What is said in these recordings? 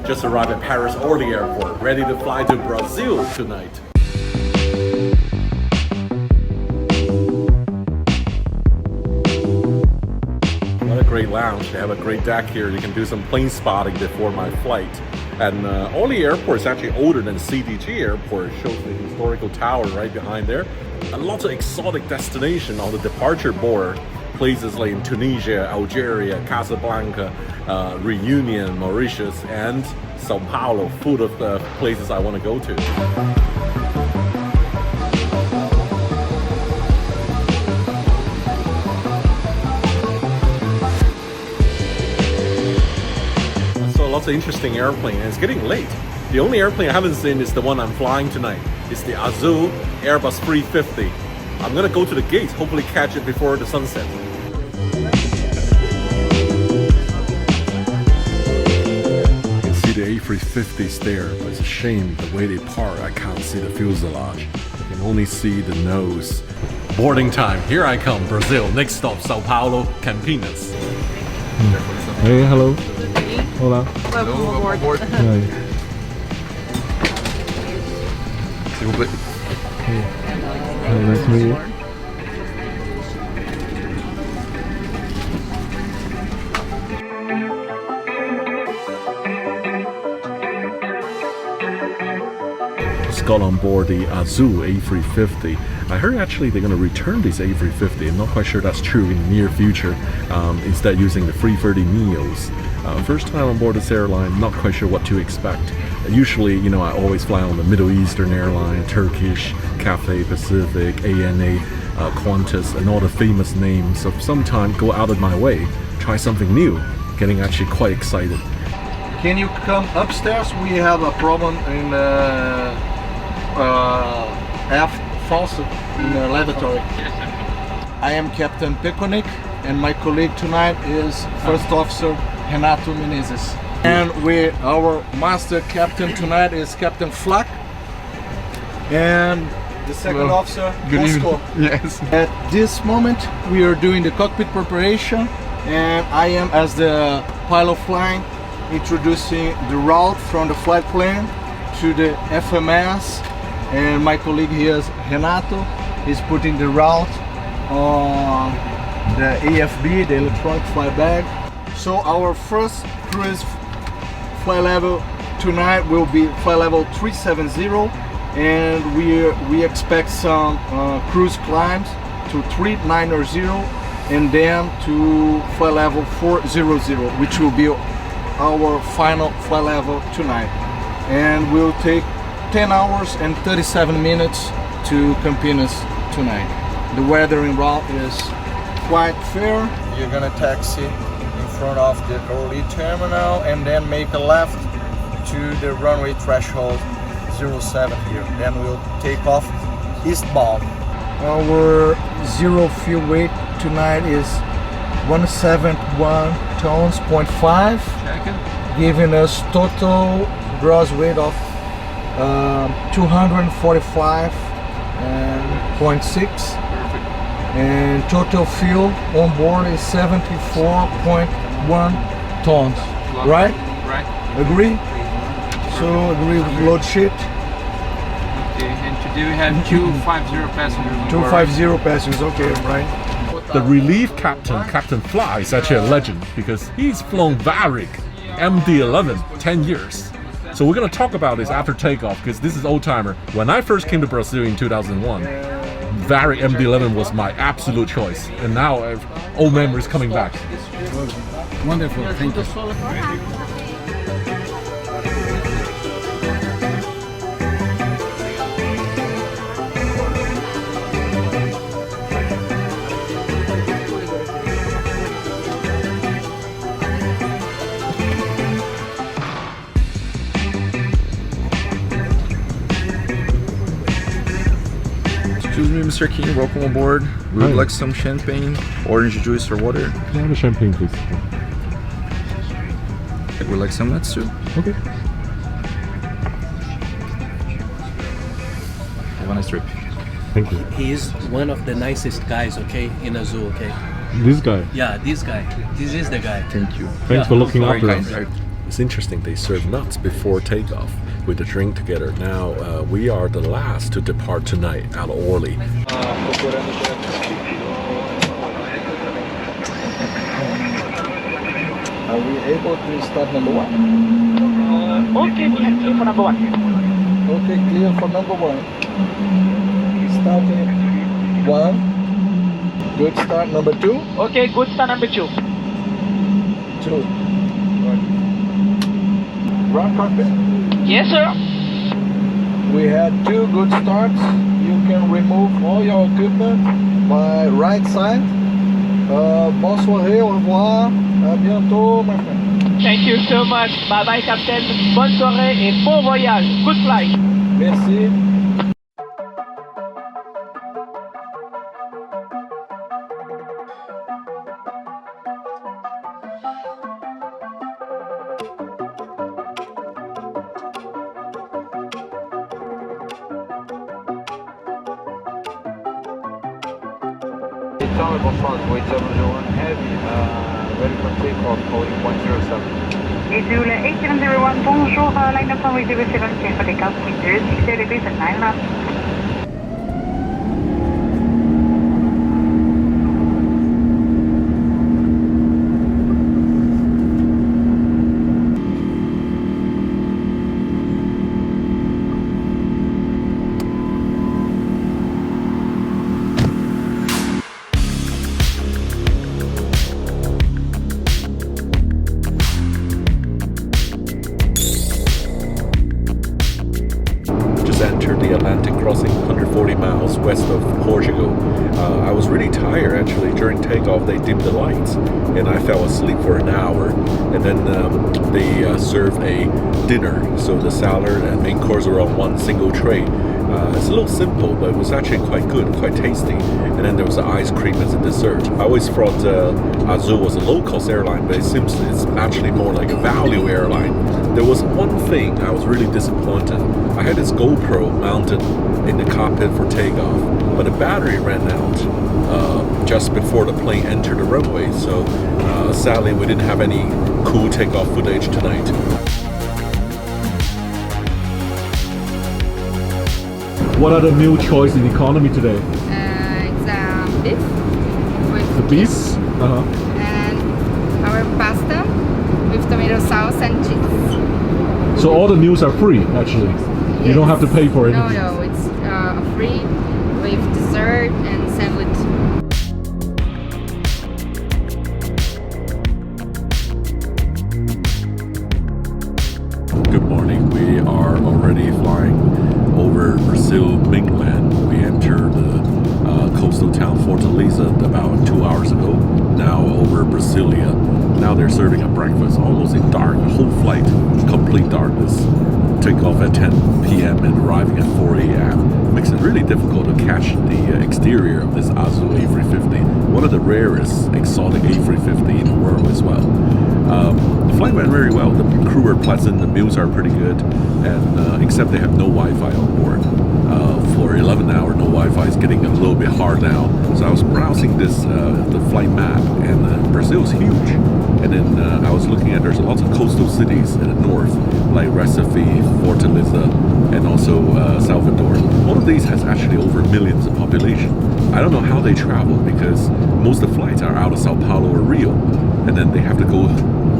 Just arrived at Paris Orly Airport, ready to fly to Brazil tonight. What a great lounge. They have a great deck here. You can do some plane spotting before my flight. And Orly Airport is actually older than CDG Airport. It shows the historical tower right behind there. And lots of exotic destinations on the departure board. Places like in Tunisia, Algeria, Casablanca, Reunion, Mauritius, and São Paulo, full of the places I want to go to. So lots of interesting airplanes, and it's getting late. The only airplane I haven't seen is the one I'm flying tonight. It's the AZUL Airbus 350. I'm gonna go to the gate, hopefully catch it before the sunset. The A350s there, but it's a shame the way they park. I can't see the fuselage. I can only see the nose. Boarding time. Here I come, Brazil. Next stop, São Paulo Campinas. Hey, hello. Hola. Welcome aboard. Hi. S'il vous plaît. Nice to meet you. Got on board the AZUL A350. I heard actually they're going to return this A350. I'm not quite sure that's true in the near future. Instead using the 330 Neos. First time on board this airline, not quite sure what to expect. Usually, you know, I always fly on the Middle Eastern airline, Turkish, Cathay Pacific, ANA, Qantas, and all the famous names. So sometime go out of my way, try something new. Getting actually quite excited. Can you come upstairs? We have a problem in aft faucet in the lavatory. I am Captain Pekonik, and my colleague tonight is First Officer Renato Menezes. And our master captain tonight is Captain Flack, and the second officer, Bosco. Yes. At this moment, we are doing the cockpit preparation, and I am, as the pilot flying, introducing the route from the flight plan to the FMS, and my colleague here is Renato is putting the route on the AFB, the electronic flight bag. So our first cruise flight level tonight will be flight level 370, and we expect some cruise climbs to 390 and then to flight level 400, which will be our final flight level tonight, and we'll take 10 hours and 37 minutes to Campinas tonight. The weather en route is quite fair. You're gonna taxi in front of the Orly terminal and then make a left to the runway threshold 07 here. Then we'll take off eastbound. Our zero fuel weight tonight is 171 tons, 0.5, giving us total gross weight of 245.6, and total fuel on board is 74.1 tons. Right? Right. Agree? So agree with load sheet. Okay, and today we have 250 passengers. 250 passengers, okay, right? The relief captain, Captain Fly, is actually a legend because he's flown Varig MD-11 10 years. So we're going to talk about this after takeoff because this is old timer. When I first came to Brazil in 2001, Varig MD-11 was my absolute choice, and now old memories coming back. Wonderful, thank you. Excuse me, Mr. King, welcome aboard. We would like some champagne, orange juice or water. Can I have a champagne, please? I would like some nuts too. Okay. Have a nice trip. Thank you. He is one of the nicest guys, okay, in AZUL, okay? This guy. Yeah, this guy. This is the guy. Thank you. Thanks for looking Very after kind. us. It's interesting, they serve nuts before takeoff with the drink together. Now, we are the last to depart tonight out of Orly. Are we able to start number 1? Okay, we have clear for number 1. Okay, clear for number 1. Starting 1. Good start number 2. Okay, good start number 2. 2. Ground cockpit. Yes, sir. We had 2 good starts. You can remove all your equipment by right side. Bonsoir, au revoir, à bientôt, my friend. Thank you so much. Bye bye, Captain. Bonne soirée et bon voyage. Good flight. Merci. Tower Boston, weight 701 heavy, ready for takeoff, holding 107. AZUL 8701, bonjour, line up runway 07, clear for takeoff, wind 06 degrees at 9 knots. Entered the Atlantic crossing 140 miles west of Portugal. I was really tired actually. During takeoff they dimmed the lights and I fell asleep for an hour, and then they served a dinner, so the salad and main course were on one single tray. It's a little simple, but it was actually quite good and quite tasty. And then there was the ice cream as a dessert. I always thought AZUL was a low-cost airline, but it seems it's actually more like a value airline. There was one thing I was really disappointed. I had this GoPro mounted in the cockpit for takeoff, but the battery ran out just before the plane entered the runway. So sadly, we didn't have any cool takeoff footage tonight. What are the meal choice in economy today? It's beef with The beef? cheese Uh-huh. and our pasta with tomato sauce and cheese. So all the meals are free, actually. You don't have to pay for it. No, it's free with dessert and sandwich. Good morning. We are already flying over Brazil mainland. We entered the coastal town Fortaleza about 2 hours ago. Now over Brasilia. Now they're serving a breakfast almost in dark. The whole flight, complete darkness. Take off at 10 p.m. and arriving at 4 a.m. Makes it really difficult to catch the exterior of this AZUL A350. One of the rarest exotic A350 in the world as well. The flight went very well. The crew were pleasant. The meals are pretty good, and except they have no Wi-Fi on board. For 11 hours, no Wi-Fi is getting a little bit hard now. So I was browsing this the flight map, and Brazil is huge. And then I was looking at there's lots of coastal cities in the north, like Recife, Fortaleza, and also Salvador. One of these has actually over millions of population. I don't know how they travel because most of the flights are out of São Paulo or Rio, and then they have to go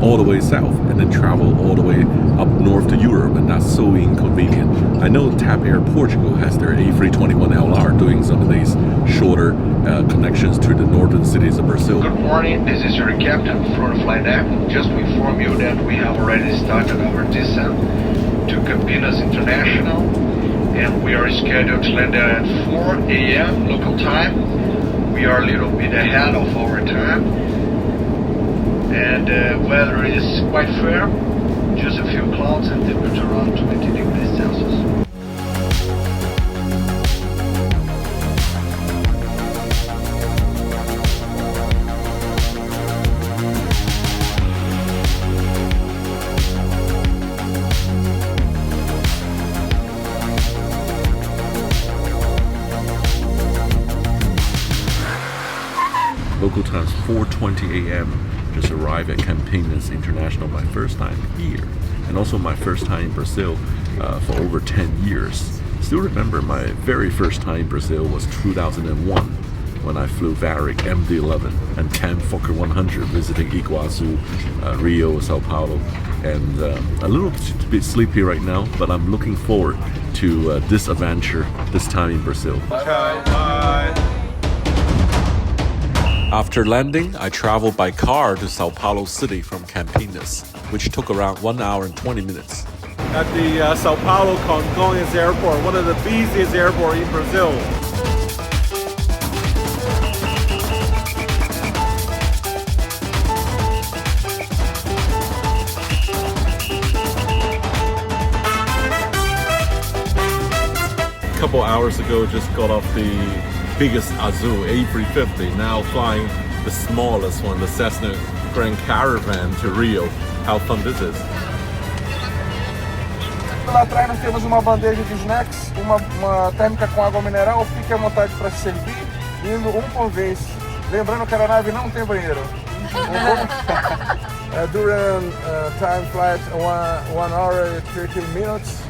all the way south and then travel all the way up north to Europe, and that's so inconvenient. I know TAP Air Portugal has their A321LR doing some of these shorter connections to the northern cities of Brazil. Good morning, this is your captain from Flight Deck. Just to inform you that we have already started our descent to Campinas International, and we are scheduled to land there at 4 a.m. local time. We are a little bit ahead of our time, and weather is quite fair, just a few clouds and temperature around 20 degrees Celsius. Local time is 4:20 a.m. just arrived at Campinas International, my first time here, and also my first time in Brazil for over 10 years. Still remember my very first time in Brazil was 2001 when I flew Varig MD-11 and 10 Fokker 100 visiting Iguazu, Rio, São Paulo, and a little bit sleepy right now, but I'm looking forward to this adventure this time in Brazil. After landing, I traveled by car to São Paulo City from Campinas, which took around 1 hour and 20 minutes. At the São Paulo Congonhas Airport, one of the busiest airports in Brazil. A couple hours ago, just got off the biggest AZUL A350, now flying the smallest one, the Cessna Grand Caravan to Rio. How fun this is. Lá atrás nós temos uma bandeja de snacks, uma térmica com água mineral, fique à vontade para se servir, indo um por vez. Lembrando que a aeronave não tem banheiro. During time flight 1 hour and 13 minutes.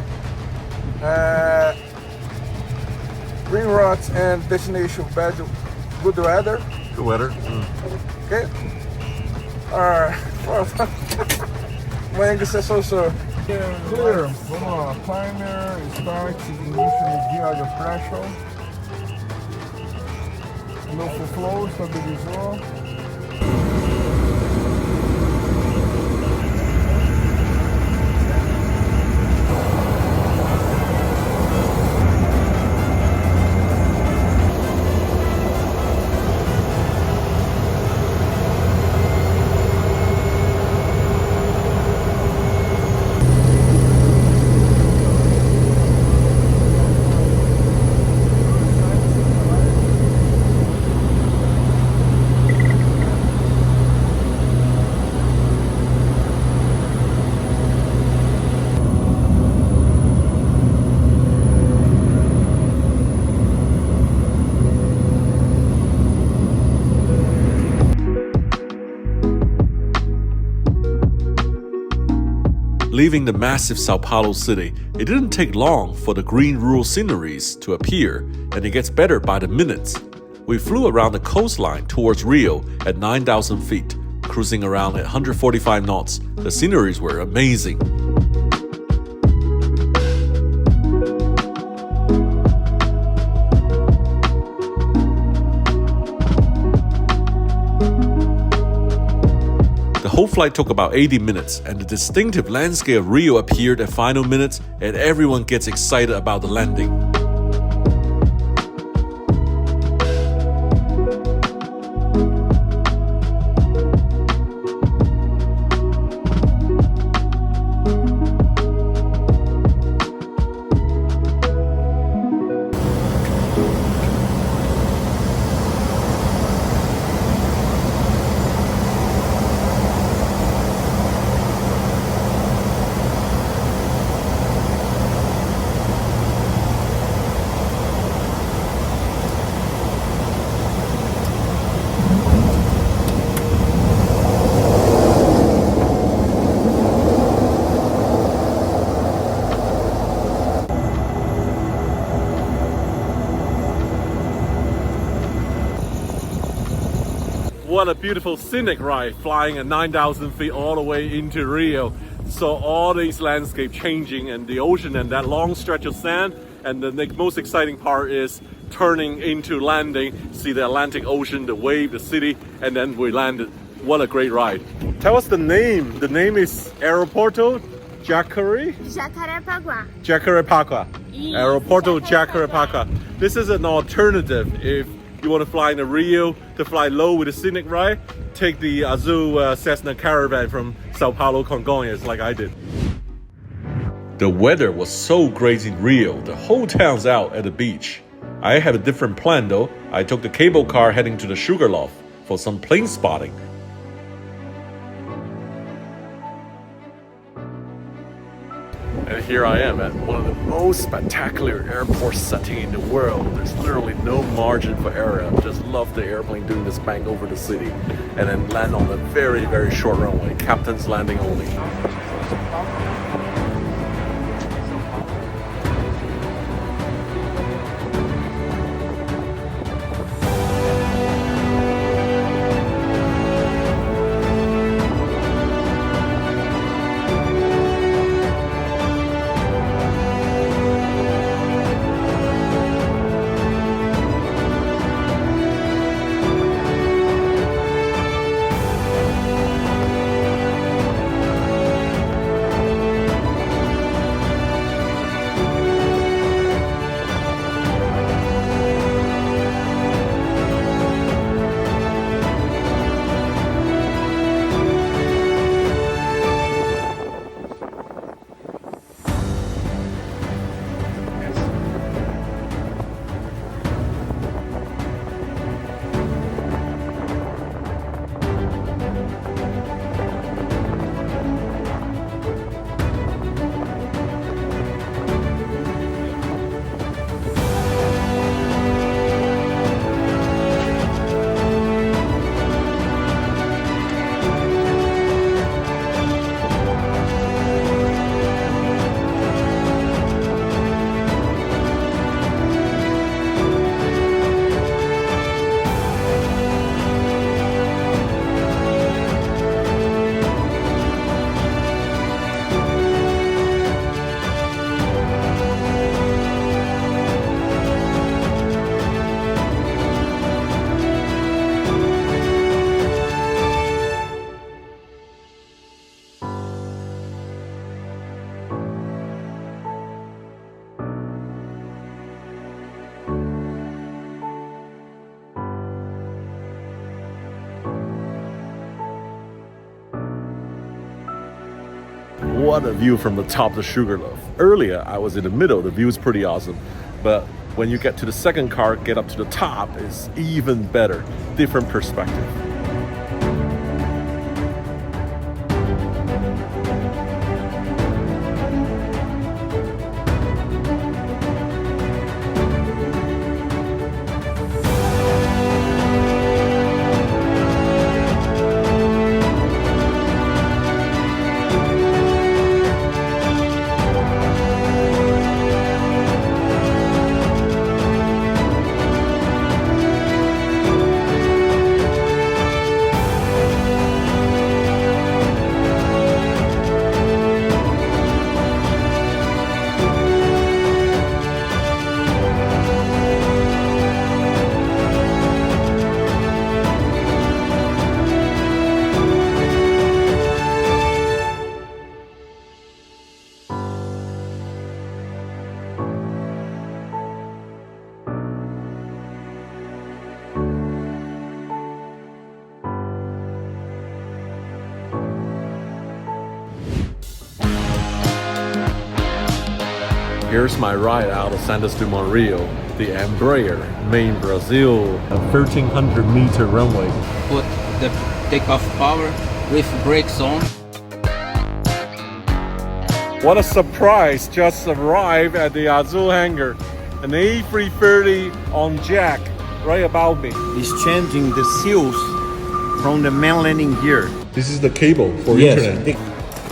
Green routes and destination bad, good weather. Good weather. Okay. My English is also clear. Vamos lá. Timer, start, ignition, gear your pressure. No full flow, estabilizou. Leaving the massive São Paulo city, it didn't take long for the green rural sceneries to appear, and it gets better by the minutes. We flew around the coastline towards Rio at 9,000 feet, cruising around at 145 knots. The sceneries were amazing. The whole flight took about 80 minutes, and the distinctive landscape of Rio appeared at final minutes, and everyone gets excited about the landing. What a beautiful scenic ride, flying at 9,000 feet all the way into Rio. So all these landscape changing, and the ocean and that long stretch of sand, and the most exciting part is turning into landing, see the Atlantic Ocean, the wave, the city, and then we landed. What a great ride. Tell us the name. The name is Aeroporto Jacarepaguá. Jacarepaguá. Aeroporto Jacarepaguá. This is an alternative if you want to fly in Rio, to fly low with a scenic ride, take the AZUL Cessna Caravan from São Paulo Congonhas like I did. The weather was so great in Rio, the whole town's out at the beach. I had a different plan though. I took the cable car heading to the Sugarloaf for some plane spotting. And here I am at one of the most spectacular airport settings in the world. There's literally no margin for error. I just love the airplane doing this bang over the city and then land on a very, very short runway. Captain's landing only. What a view from the top of the Sugarloaf. Earlier, I was in the middle. The view is pretty awesome. But when you get to the second car, get up to the top, it's even better. Different perspective. Here's my ride out of Santos Dumont Rio, the Embraer, main Brazil, a 1,300-meter runway. Put the takeoff power with brakes on. What a surprise! Just arrived at the AZUL hangar. An A350 on jack right above me. Is changing the seals from the main landing gear. This is the cable for internet.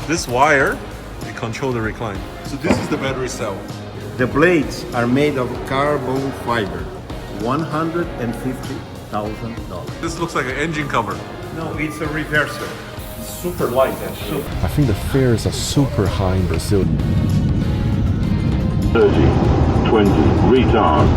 This wire, you control the recline. So this is the battery cell. The blades are made of carbon fiber. $150,000. This looks like an engine cover. No, it's a reverser. It's super light actually. I think the fares are super high in Brazil. 30, 20, retard.